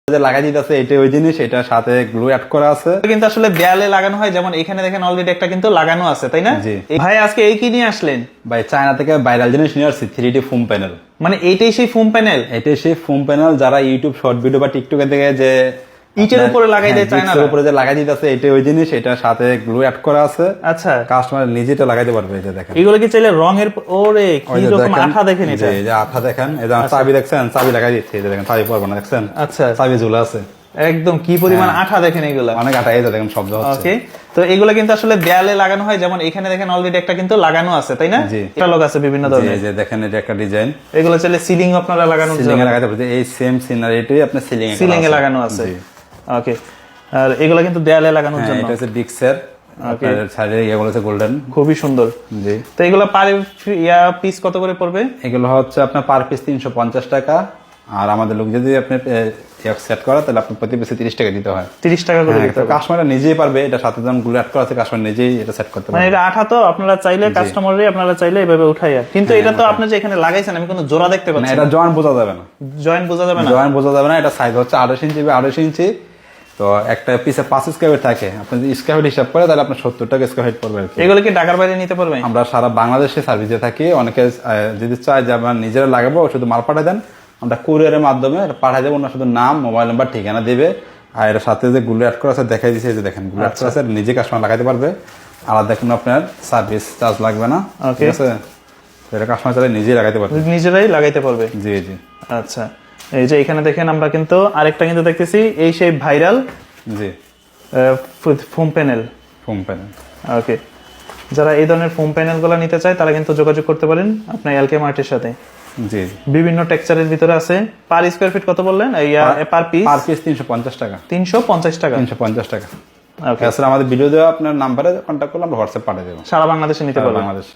লাগাই দিতেছে এটা ওই জিনিস, এটা সাথে গ্লু অ্যাড করা আছে। কিন্তু আসলে দেয়ালে লাগানো হয়, যেমন এখানে দেখেন অলরেডি একটা কিন্তু লাগানো আছে, তাই না? জি। ভাই আজকে এই কি নিয়ে আসলেন? ভাই চায়না থেকে ভাইরাল জিনিস নিয়ে আসছি, 3D ফোম প্যানেল। মানে এইটাই সেই ফোম প্যানেল? এটাই সেই ফোম প্যানেল যারা ইউটিউব শর্ট ভিডিও বা টিকটকে দেখে যে ইটের উপরে লাগাই দেয় চায়না, ইটের উপরে যে লাগাই দিতেছে এটা ওই জিনিস, এটা সাথে গ্লু অ্যাড করা আছে। আচ্ছা, কাস্টমার নিজে এটা লাগাইতে পারবে। এই যে দেখেন, এগুলো কি চাইলে রঙের ওরে কি রকম আঠা দেখেন এটা? এই যে আঠা দেখেন, এই যে চাবি দেখছেন, চাবি লাগাই দিচ্ছে, এই যে দেখেন চাবি পড়বে না, দেখছেন? আচ্ছা, চাবি ঝুলা আছে একদম কি পরিমাণ আঠা দেখেন এগুলা, অনেক আঠা। এই যে দেখেন শব্দ হচ্ছে। ওকে, তো এগুলো কিন্তু আসলে দেয়ালে লাগানো হয়, যেমন এখানে দেখেন অলরেডি একটা কিন্তু লাগানো আছে, তাই না? জি। লোক আছে বিভিন্ন ধরনের। এই যে দেখেন এটা একটা ডিজাইন, এগুলো চাইলে সিলিং আপনারা লাগানোর সিলিং এ জন্য লাগাইতে পারবে। এই সেম সিনারিটি আপনি সিলিং এ লাগানো আছে। ওকে, আর এগুলো কিন্তু দেয়ালে লাগানোর জন্য। এটা হচ্ছে ডিক্সের, আপনার সাইডে এগুলো হচ্ছে গোল্ডেন, খুবই সুন্দর। জি। তো এগুলো পার পিস কত করে পড়বে? এগুলো হচ্ছে আপনার পার পিস 350 টাকা। আর আমাদের লোক যদি আপনি সেট করে তাহলে আপনার প্রতি পিসে 30 টাকা দিতে হয়। 30 টাকা করে দিতে হবে। কাস্টমার নিজেই পারবে, এটা সাথে যেমন গুলো অ্যাড করা আছে, কাস্টমার নিজেই এটা সেট করতে মানে পারবে। এটা আঠা তো আপনারা চাইলে কাস্টমারই আপনারা চাইলে এভাবে উঠাইয়া, কিন্তু এটা তো আপনি যে এখানে লাগাইছেন আমি কোনো জোড়া দেখতে না, পাচ্ছি না। এটা জয়েন্ট বোঝা যাবে না, জয়েন্ট বোঝা যাবে না। জয়েন্ট বোঝা যাবে না। এটা সাইজ হচ্ছে 28 ইঞ্চি বা 28 ইঞ্চি। তো একটা পিসে 5 স্কয়ার থাকে, আপনি যদি স্কয়ার ফিট হিসাব করে তাহলে আপনার 70 টাকা স্কয়ার ফিট পড়বে আর কি। এগুলো কি ঢাকার বাইরে নিতে পারবে? আমরা সারা বাংলাদেশে সার্ভিস দিয়ে থাকি। অনেকে যদি চায় যে আমরা নিজেরা লাগাবো, শুধু মাল পাঠাই দেন, আমরা কুরিয়ারের মাধ্যমে পাঠাই দেবো। ওনার শুধু নাম, মোবাইল নাম্বার, ঠিকানা দিবে। আর এর সাথে যে গুলো অ্যাড করা আছে দেখাই দিচ্ছে, যে দেখেন গুলো অ্যাড করা আছে, নিজে কাস্টমার লাগাইতে পারবে। আলাদা কোনো আপনার সার্ভিস চার্জ লাগবে না, ঠিক আছে? এটা কাস্টমার চাইলে নিজেই লাগাইতে পারবে, নিজেরাই লাগাইতে পারবে। জি জি। আচ্ছা, এই যে এখানে দেখেন আমরা কিন্তু আরেকটা কিন্তু দেখতেছি, এই সেই ভাইরাল জি foam panel. Foam panel. Okay, যারা এই ধরনের ফোম প্যানেল গুলো নিতে চায় তারা কিন্তু যোগাযোগ করতে পারেন আপনার এলকে মার্টের সাথে। জি। বিভিন্ন টেক্সচারের ভিতরে আছে। পার স্কয়ার ফিট কত বললেন? পার পিস 350 টাকা। 350 টাকা। 350 টাকা। ওকে, আসলে আমাদের ভিডিও দেওয়া আপনার নাম্বারে কন্ট্যাক্ট করলে আমরা হোয়াটসঅ্যাপ পাঠিয়ে দেবো। সারা বাংলাদেশে নিতে পারবেন। বাংলাদেশ।